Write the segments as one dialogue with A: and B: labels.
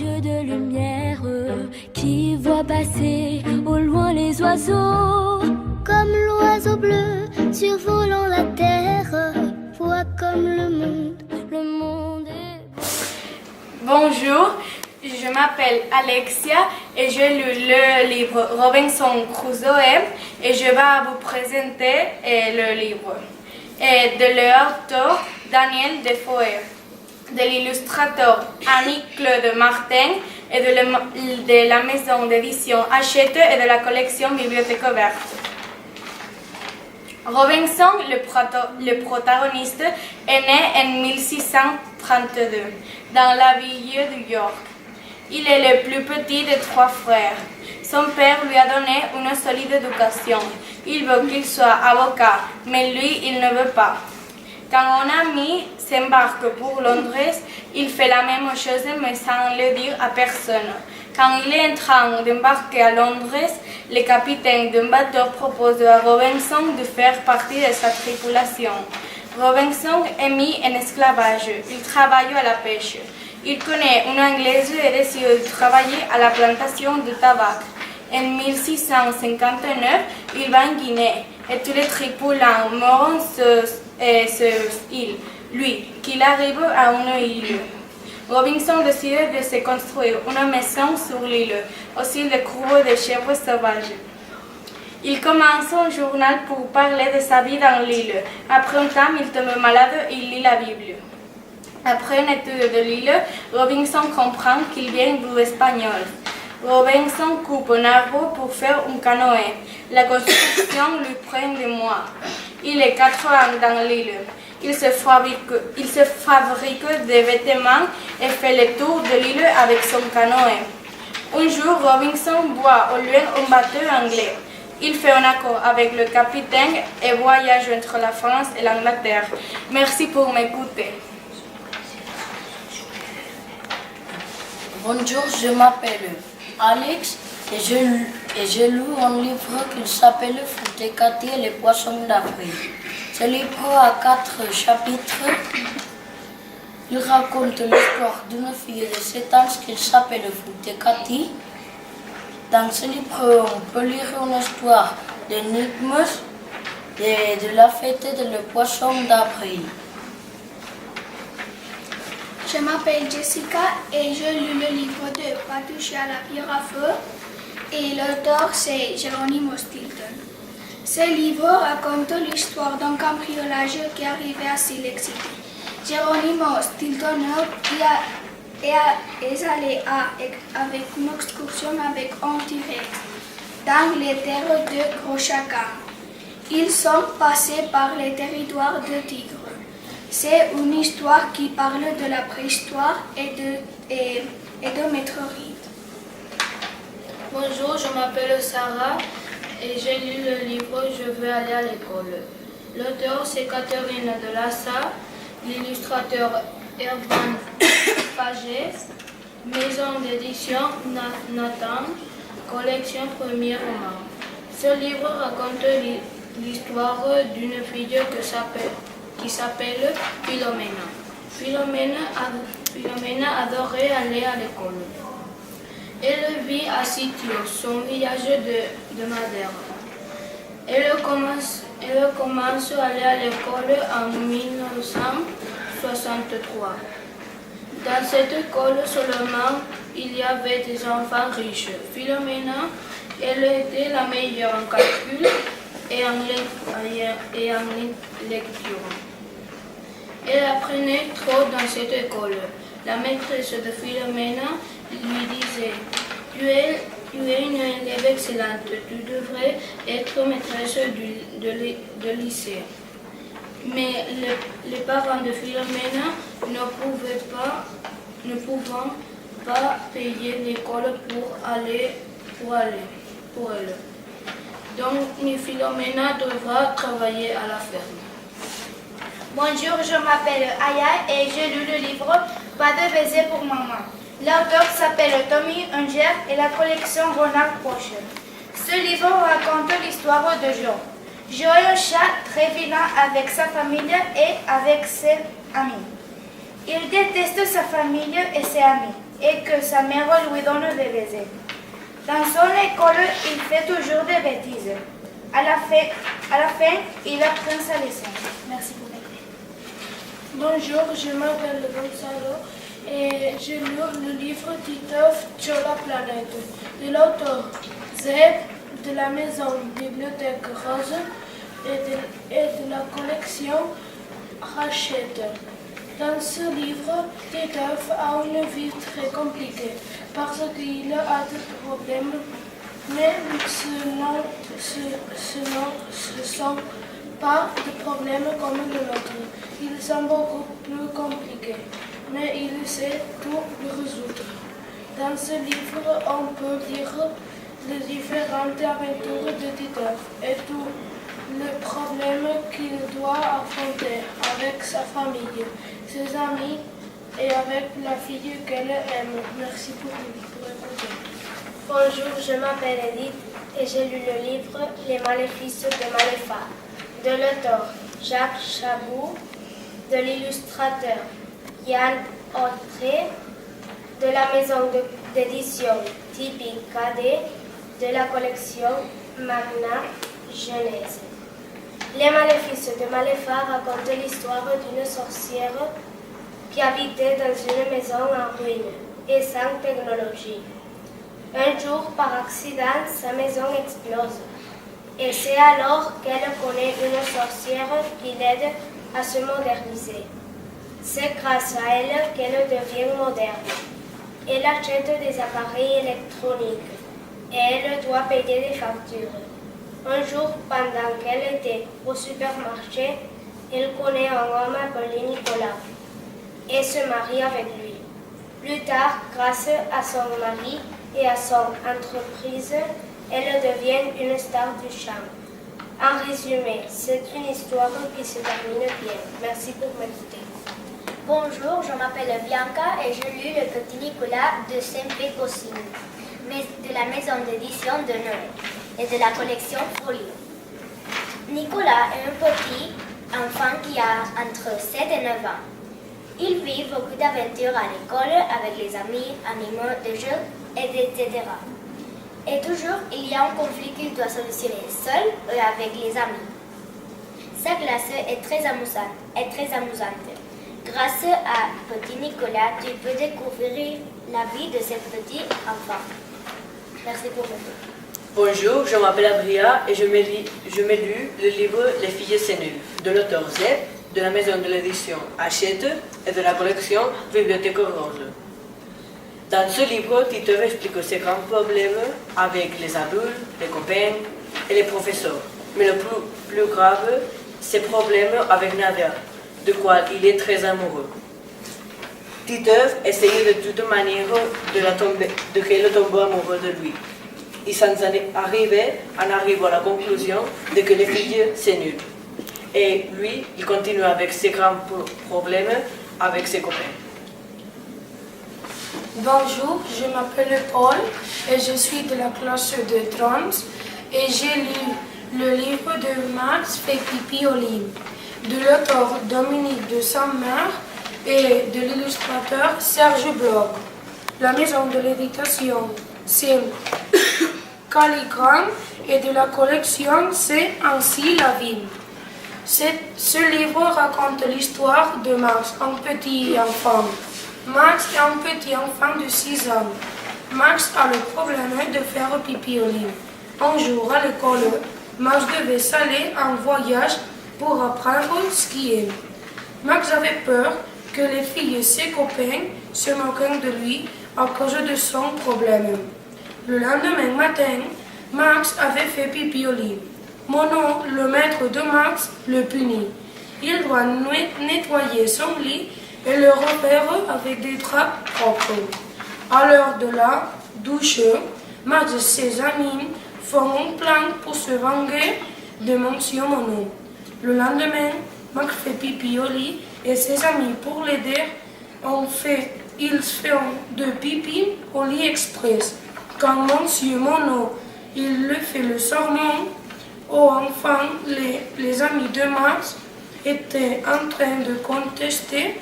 A: yeux de lumière qui voient passer au loin les oiseaux. Comme l'oiseau bleu survolant la terre, voit comme le monde est beau.
B: Bonjour, je m'appelle Alexia et j'ai lu le livre Robinson Crusoe et je vais vous présenter le livre. Et de l'auteur Daniel Defoe, de l'illustrateur Annie-Claude Martin et de la maison d'édition Hachette et de la collection Bibliothèque Verte. Robinson, le protagoniste, est né en 1632 dans la ville de New York. Il est le plus petit de 3 frères. Son père lui a donné une solide éducation. Il veut qu'il soit avocat, mais lui, il ne veut pas. Quand un ami s'embarque pour Londres, il fait la même chose mais sans le dire à personne. Quand il est en train d'embarquer à Londres, le capitaine d'un bateau propose à Robinson de faire partie de sa tripulation. Robinson est mis en esclavage. Il travaille à la pêche. Il connaît une anglaise et décide de travailler à la plantation de tabac. En 1659, il va en Guinée et tous les tripulants meurent sur l'île. Lui, qu'il arrive à une île. Robinson décide de se construire une maison sur l'île, aussi le troupeau de chèvres sauvages. Il commence un journal pour parler de sa vie dans l'île. Après un temps, il tombe malade et il lit la Bible. Après une étude de l'île, Robinson comprend qu'il vient du espagnol. Robinson coupe un arbre pour faire un canoë. La construction lui prend des mois. Il est 4 ans dans l'île. Il se fabrique des vêtements et fait le tour de l'île avec son canoë. Un jour, Robinson voit au loin un bateau anglais. Il fait un accord avec le capitaine et voyage entre la France et l'Angleterre. Merci pour m'écouter.
C: Bonjour, je m'appelle Alex et j'ai lu un livre qui s'appelle Futtekati et les poissons d'Afrique. Ce livre a 4 chapitres. Il raconte l'histoire d'une fille de 7 ans qui s'appelle Futtekati. Dans ce livre, on peut lire une histoire d'énigmes et de la fête des poissons d'avril.
D: Je m'appelle Jessica et je lis le livre de Patricia la pierre à feu et l'auteur c'est Geronimo Stilton. Ce livre raconte l'histoire d'un cambriolage qui est arrivé à Silex City. Geronimo Stilton est allé avec une excursion avec un T-Rex dans les terres de Gros-Chacan. Ils sont passés par les territoires de tigres. C'est une histoire qui parle de la préhistoire et de météorites.
E: Bonjour, je m'appelle Sarah et j'ai lu le livre Je veux aller à l'école. L'auteur c'est Catherine de Lassa, l'illustrateur Erwan Paget, maison d'édition Nathan, collection premier roman. Ce livre raconte l'histoire d'une fille qui s'appelle Philomena. Philomena adorait aller à l'école. Elle vit à Sitio, son village de Madère. Elle commence à aller à l'école en 1963. Dans cette école seulement, il y avait des enfants riches. Philomena, elle était la meilleure en calcul et en lecture. Elle apprenait trop dans cette école. La maîtresse de Philomena lui disait « Tu es une élève excellente, tu devrais être maîtresse de lycée. » Mais les parents de Philomena ne pouvant pas payer l'école pour elle. Donc Philomena devra travailler à la ferme.
F: Bonjour, je m'appelle Aya et j'ai lu le livre Pas de baiser pour maman. L'auteur s'appelle Tommy Unger et la collection Ronald Poche. Ce livre raconte l'histoire de Joe. Joe est un chat très vilain avec sa famille et avec ses amis. Il déteste sa famille et ses amis, et que sa mère lui donne des baisers. Dans son école, il fait toujours des bêtises. À la fin, il apprend sa leçon. Merci pour m'écouter.
E: Bonjour, je m'appelle Gonzalo et je lis le livre Titeuf sur la planète de l'auteur Zeb de la maison Bibliothèque Rose et de la collection Hachette. Dans ce livre, Titeuf a une vie très compliquée parce qu'il a des problèmes, mais ce ne sont pas des problèmes comme les autres. Ils sont beaucoup plus compliqués, mais il sait tout les résoudre. Dans ce livre, on peut lire les différentes aventures de Titeuf et tous les problèmes qu'il doit affronter avec sa famille, ses amis et avec la fille qu'elle aime. Merci pour écouter.
G: Bonjour, je m'appelle Edith et j'ai lu le livre Les Maléfices de Maléfa de l'auteur Jacques Chabot, de l'illustrateur Yann Autré, de la maison d'édition Typique Cadet, de la collection Magna Genèse. Les Maléfices de Maléfa racontent l'histoire d'une sorcière qui habitait dans une maison en ruine et sans technologie. Un jour, par accident, sa maison explose. Et c'est alors qu'elle connaît une sorcière qui l'aide à se moderniser. C'est grâce à elle qu'elle devient moderne. Elle achète des appareils électroniques et elle doit payer des factures. Un jour, pendant qu'elle était au supermarché, elle connaît un homme appelé Nicolas et se marie avec lui. Plus tard, grâce à son mari et à son entreprise, elle devient une star du chant. En résumé, c'est une histoire qui se termine bien. Merci pour m'écouter.
A: Bonjour, je m'appelle Bianca et je lis Le Petit Nicolas de Saint-Pécossine, de la maison d'édition de Noël et de la collection Folio. Nicolas est un petit enfant qui a entre 7 et 9 ans. Il vit beaucoup d'aventures à l'école avec les amis, animaux, des jeux, etc. Et toujours, il y a un conflit qu'il doit solutionner seul ou avec les amis. Sa classe est très amusante. Grâce à Petit Nicolas, tu peux découvrir la vie de ce petit enfant. Merci pour votre.
H: Bonjour, je m'appelle Abria et je me lu le livre Les filles sénules de l'auteur Zeb, de la maison de l'édition Hachette et de la collection Bibliothèque Rose. Dans ce livre, Titeuf explique ses grands problèmes avec les adultes, les copains et les professeurs. Mais le plus grave, ses problèmes avec Nadia, de quoi il est très amoureux. Titeuf essaye de toute manière de qu'elle tombe amoureux de lui. Il s'en arrive à la conclusion de que les filles, c'est nul. Et lui, il continue avec ses grands problèmes avec ses copains.
E: Bonjour, je m'appelle Paul et je suis de la classe de 30 et j'ai lu le livre de Max fait pipi au lit de l'auteur Dominique de Saint-Mer et de l'illustrateur Serge Bloch. La maison de l'édition c'est Calligramme et de la collection C'est ainsi la vie. Ce livre raconte l'histoire de Max, un petit enfant. Max est un petit enfant de 6 ans. Max a le problème de faire pipi au lit. Un jour à l'école, Max devait s'aller en voyage pour apprendre à skier. Max avait peur que les filles et ses copains se moquent de lui à cause de son problème. Le lendemain matin, Max avait fait pipi au lit. Mono, le maître de Max, le punit. Il doit nettoyer son lit et le refaire avec des draps propres. À l'heure de la douche, Max et ses amis font un plan pour se venger de Monsieur Mono. Le lendemain, Max fait pipi au lit et ses amis, pour l'aider, ils font de pipi au lit express. Quand Monsieur Mono il le fait le sermon aux enfants, les amis de Max étaient en train de contester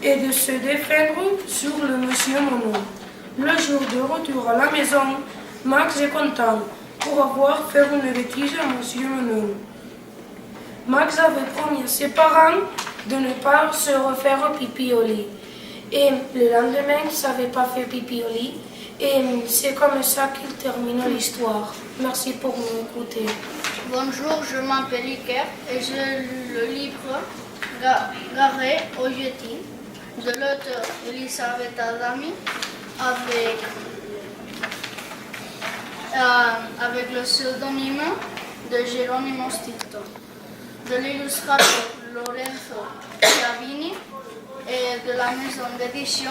I: et de se défendre sur le monsieur Mono. Le jour de retour à la maison, Max est content pour avoir fait une bêtise à monsieur Mono. Max avait promis à ses parents de ne pas se refaire pipi au lit. Et le lendemain, il ne s'avait pas fait pipi au lit. Et c'est comme ça qu'il termine l'histoire. Merci pour m'écouter.
E: Bonjour, je m'appelle Iker et j'ai lu le livre Garé au Yeti de l'auteur Elisabeth Adami avec le pseudonyme de Geronimo Stilton, de l'illustrateur Lorenzo Chiavini et de la maison d'édition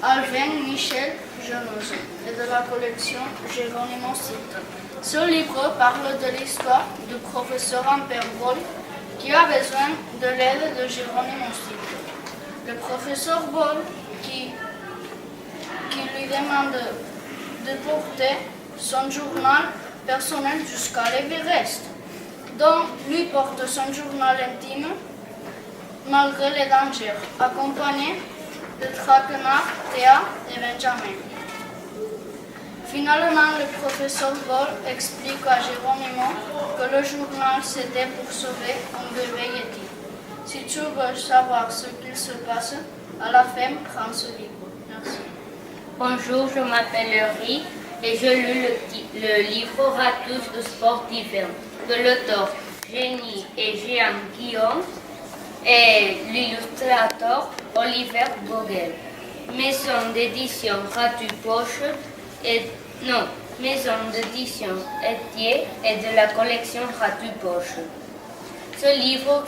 E: Alvin Michel Genoz et de la collection Geronimo Stilton. Ce livre parle de l'histoire du professeur Ampère Boll qui a besoin de l'aide de Geronimo Stilton. Le professeur Boll qui lui demande de porter son journal personnel jusqu'à l'Everest, dont lui porte son journal intime malgré les dangers, accompagné de Traquenard, Théa et Benjamin. Finalement, le professeur Boll explique à Geronimo que le journal c'était pour sauver un bébé Yeti. Si tu veux savoir ce qu'il se passe, à la fin, prends ce livre. Merci.
J: Bonjour, je m'appelle Henri et je lis le livre Ratouche de sport d'hiver de l'auteur Jenny et Jean Guillaume et l'illustrateur Oliver Vogel. Maison d'édition Ratus Poche maison d'édition Etier et de la collection Ratus Poche. Ce livre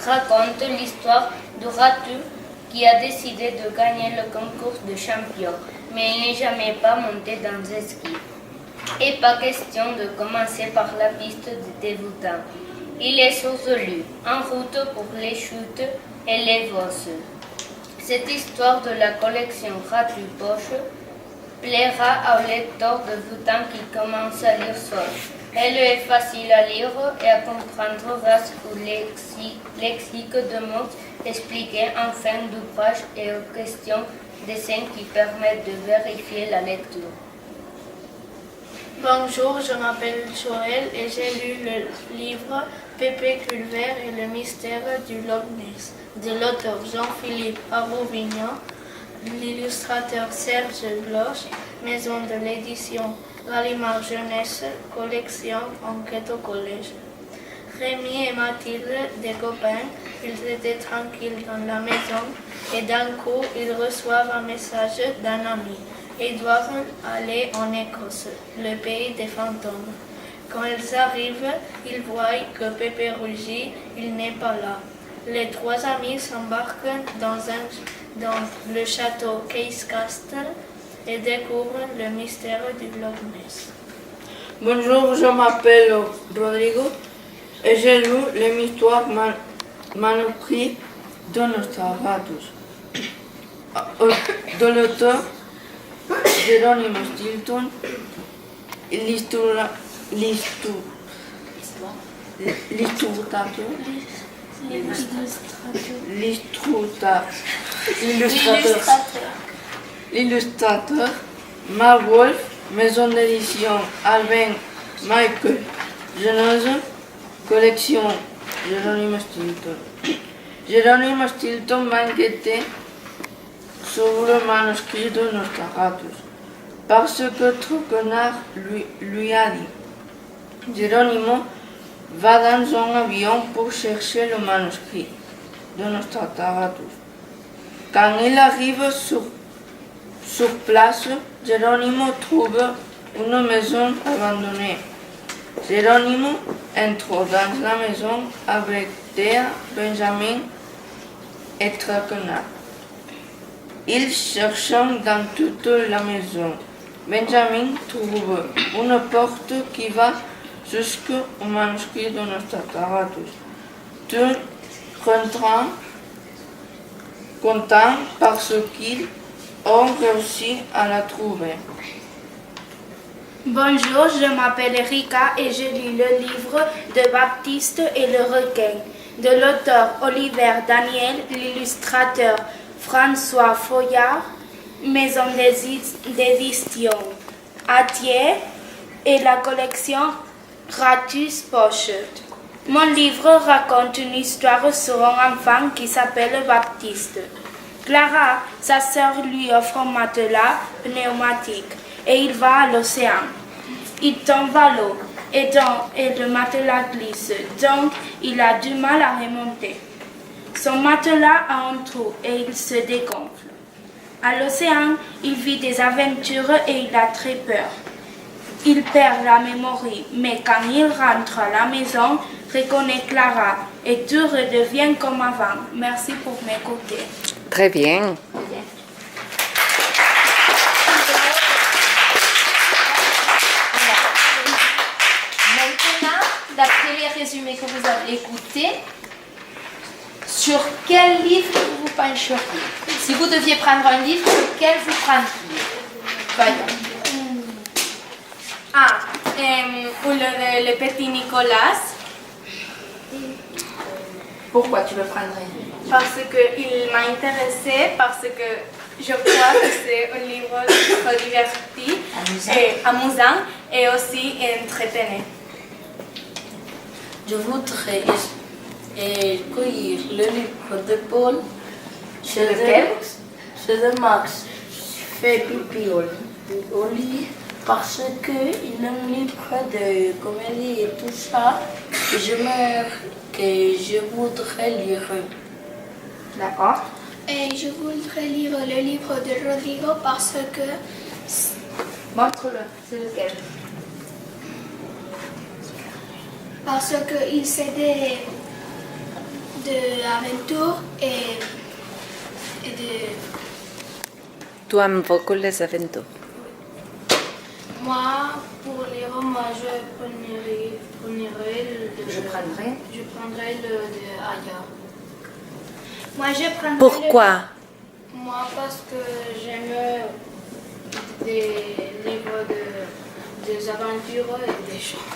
J: raconte l'histoire du Ratus qui a décidé de gagner le concours de champion, mais il n'est jamais pas monté dans les skis. Et pas question de commencer par la piste de débutant. Il est résolu, en route pour les chutes et les bosses. Cette histoire de la collection Ratus Poche plaira aux lecteurs débutants qui commencent à lire seul. Elle est facile à lire et à comprendre grâce au lexique de mots expliqués en fin d'ouvrage et aux questions dessins qui permettent de vérifier la lecture.
E: Bonjour, je m'appelle Joël et j'ai lu le livre Pépé Culver et le mystère du Loch Ness de l'auteur Jean-Philippe Arouvignon, l'illustrateur Serge Bloch, maison de l'édition Gallimard Jeunesse, collection Enquête au collège. Rémi et Mathilde, des copains, ils étaient tranquilles dans la maison et d'un coup ils reçoivent un message d'un ami. Ils doivent aller en Écosse, le pays des fantômes. Quand ils arrivent, ils voient que Pépé Ruggi, il n'est pas là. Les trois amis s'embarquent dans le château Case Castle et découvrent le mystère du Loch Ness.
K: Bonjour, je m'appelle Rodrigo et j'ai lu l'histoire manuscrite de Nostradamus de l'auteur Geronimo Stilton, l'illustrateur Mark Wolf, maison d'édition Alvin Michael Genoz, collection Geronimo Stilton. Geronimo Stilton va enquêter sur le manuscrit de Nostradamus, parce que Traquenard lui a dit. Geronimo va dans son avion pour chercher le manuscrit de Nostradamus. Quand il arrive sur place, Geronimo trouve une maison abandonnée. Geronimo entre dans la maison avec Théa, Benjamin et Traquenard. Ils cherchent dans toute la maison. Benjamin trouve une porte qui va jusqu'au manuscrit de Nostradamus. Tout rentrant content parce qu'ils ont réussi à la trouver.
L: Bonjour, je m'appelle Erika et je lis le livre de Baptiste et le requin de l'auteur Oliver Daniel, l'illustrateur François Foyard, maison d'édition Atier et la collection Ratus Poche. Mon livre raconte une histoire sur un enfant qui s'appelle Baptiste. Clara, sa sœur, lui offre un matelas pneumatique et il va à l'océan. Il tombe à l'eau et le matelas glisse, donc il a du mal à remonter. Son matelas a un trou et il se dégonfle. À l'océan, il vit des aventures et il a très peur. Il perd la mémoire, mais quand il rentre à la maison, reconnaît Clara et tout redevient comme avant. Merci pour m'écouter.
M: Très bien.
F: Maintenant, d'après les résumés que vous avez écoutés, sur quel livre vous pencheriez? Si vous deviez prendre un livre, lequel vous prendriez? Voyons.
B: Ou le petit Nicolas.
F: Pourquoi tu le prendrais?
B: Parce qu'il m'a intéressé, parce que je crois que c'est un livre très diverti, et amusant et aussi entretenu.
C: Je voudrais cueillir le livre de Paul.
F: C'est lequel?
C: C'est de Max fait pipi au lit parce qu'il aime livre de comédie et tout ça que je voudrais lire.
F: D'accord.
D: Et je voudrais lire le livre de Rodrigo parce que...
F: Montre-le, c'est lequel?
D: Parce qu'il sait de aventures et de...
M: Tu aimes beaucoup les aventures.
E: Moi, pour les romans, je prendrais le de Aya.
F: Moi, je prendrais
M: Pourquoi?
E: Moi, parce que j'aime des livres des aventures et des chants.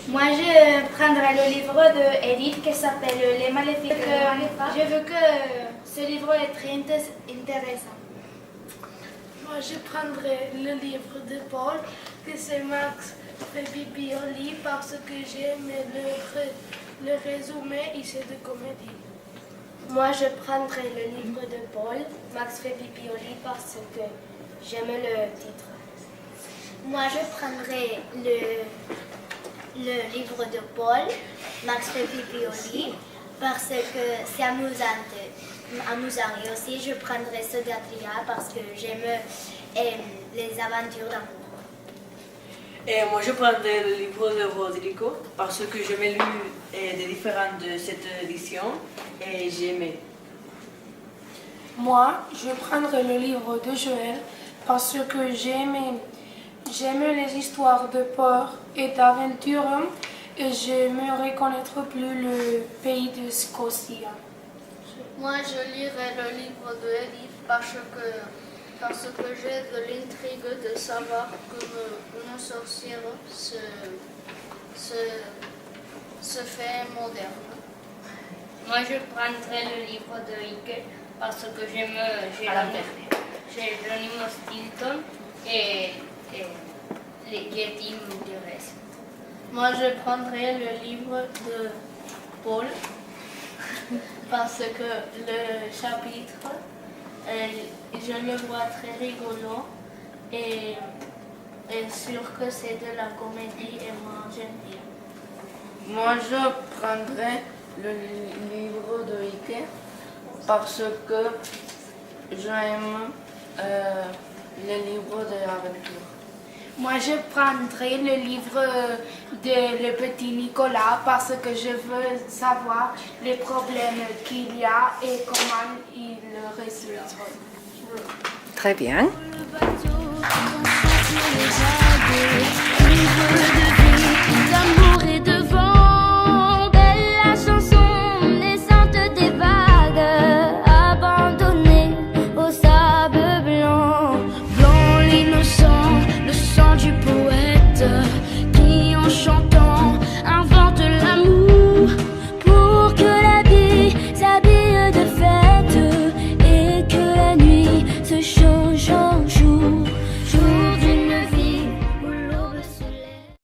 F: Moi, je prendrais le livre de Edith qui s'appelle Les Maléfiques. Je veux que ce livre est très intéressant.
E: Moi, je prendrais le livre de Paul, que c'est Max fait pipi au lit, parce que j'aime le résumé ici de comédie.
G: Moi, je prendrais le livre de Paul, Max fait pipi au lit, parce que j'aime le titre.
A: Moi, je prendrais le livre de Paul, Max fait pipi au lit, parce que c'est amusant. Et aussi, je prendrais ce d'Adria parce que j'aime les aventures d'amour.
H: Et moi, je prendrais le livre de Rodrigo parce que je m'ai lu des différentes de cette édition et j'ai aimé.
I: Moi, je prendrai le livre de Joël parce que j'aime les histoires de peur et d'aventure et j'aimerais connaître plus le pays de Scotia.
E: Moi, je lirai le livre de Edith parce que j'ai de l'intrigue de savoir comment une sorcière se fait moderne.
J: Moi, je prendrais le livre de Ike parce que j'aime Géronimo Stilton et les Getty m'intéressent.
E: Moi, je prendrais le livre de Paul parce que le chapitre, je le vois très rigolo et sûr que c'est de la comédie et moi j'aime bien.
K: Moi, je prendrais le livre de Ike parce que j'aime les livres d'aventure.
L: Moi, je prendrai le livre de Le Petit Nicolas parce que je veux savoir les problèmes qu'il y a et comment il le résoudre.
M: Très bien.
A: Le bateau, on s'appelle les vagues,